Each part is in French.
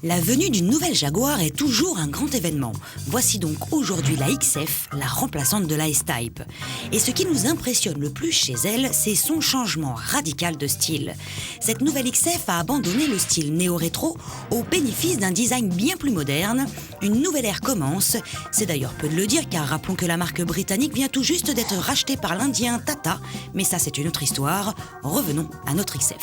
La venue d'une nouvelle Jaguar est toujours un grand événement. Voici donc aujourd'hui la XF, la remplaçante de la S-Type. Et ce qui nous impressionne le plus chez elle, c'est son changement radical de style. Cette nouvelle XF a abandonné le style néo-rétro au bénéfice d'un design bien plus moderne. Une nouvelle ère commence. C'est d'ailleurs peu de le dire car rappelons que la marque britannique vient tout juste d'être rachetée par l'Indien Tata. Mais ça c'est une autre histoire. Revenons à notre XF.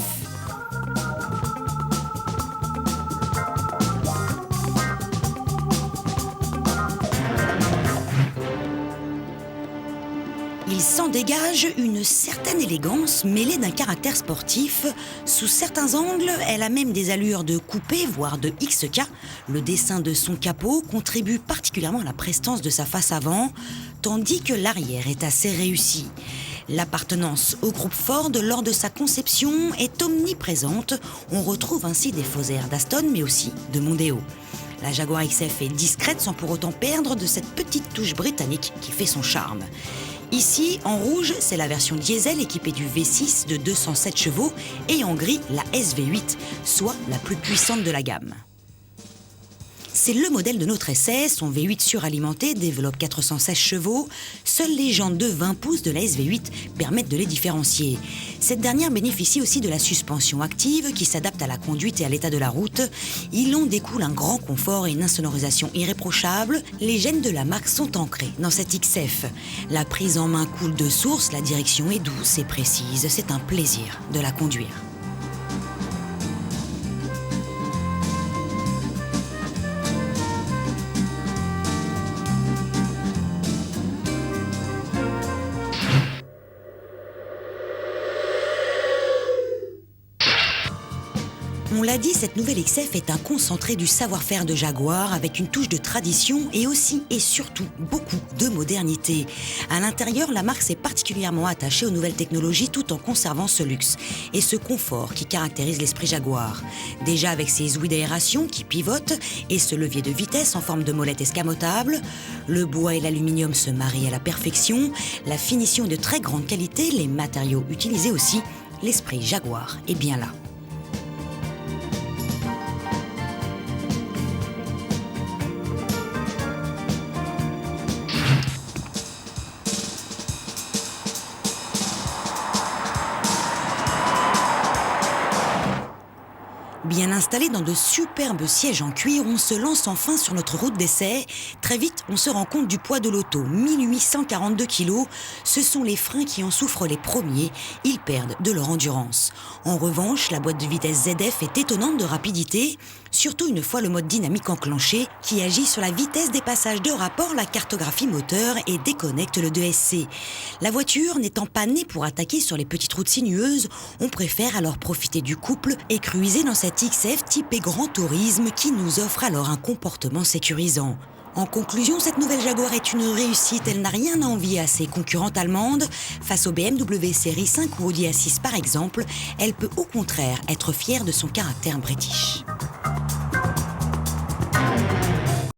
Il s'en dégage une certaine élégance mêlée d'un caractère sportif. Sous certains angles, elle a même des allures de coupé, voire de XK. Le dessin de son capot contribue particulièrement à la prestance de sa face avant, tandis que l'arrière est assez réussi. L'appartenance au groupe Ford lors de sa conception est omniprésente. On retrouve ainsi des faux airs d'Aston, mais aussi de Mondeo. La Jaguar XF est discrète sans pour autant perdre de cette petite touche britannique qui fait son charme. Ici, en rouge, c'est la version diesel équipée du V6 de 207 chevaux et en gris, la SV8, soit la plus puissante de la gamme. C'est le modèle de notre essai, son V8 suralimenté développe 416 chevaux. Seules les jantes de 20 pouces de la SV8 permettent de les différencier. Cette dernière bénéficie aussi de la suspension active qui s'adapte à la conduite et à l'état de la route. Il en découle un grand confort et une insonorisation irréprochable. Les gènes de la marque sont ancrés dans cette XF. La prise en main coule de source, la direction est douce et précise. C'est un plaisir de la conduire. On l'a dit, cette nouvelle XF est un concentré du savoir-faire de Jaguar avec une touche de tradition et aussi et surtout beaucoup de modernité. À l'intérieur, la marque s'est particulièrement attachée aux nouvelles technologies tout en conservant ce luxe et ce confort qui caractérise l'esprit Jaguar. Déjà avec ses ouïes d'aération qui pivotent et ce levier de vitesse en forme de molette escamotable, le bois et l'aluminium se marient à la perfection, la finition est de très grande qualité, les matériaux utilisés aussi, l'esprit Jaguar est bien là. Bien installé dans de superbes sièges en cuir, on se lance enfin sur notre route d'essai. Très vite, on se rend compte du poids de l'auto, 1842 kg. Ce sont les freins qui en souffrent les premiers. Ils perdent de leur endurance. En revanche, la boîte de vitesse ZF est étonnante de rapidité, surtout une fois le mode dynamique enclenché, qui agit sur la vitesse des passages de rapport, la cartographie moteur et déconnecte le 2SC. La voiture n'étant pas née pour attaquer sur les petites routes sinueuses, on préfère alors profiter du couple et cruiser dans cette XF typée grand tourisme qui nous offre alors un comportement sécurisant. En conclusion, cette nouvelle Jaguar est une réussite. Elle n'a rien à envier à ses concurrentes allemandes. Face au BMW Série 5 ou Audi A6 par exemple, elle peut au contraire être fière de son caractère british.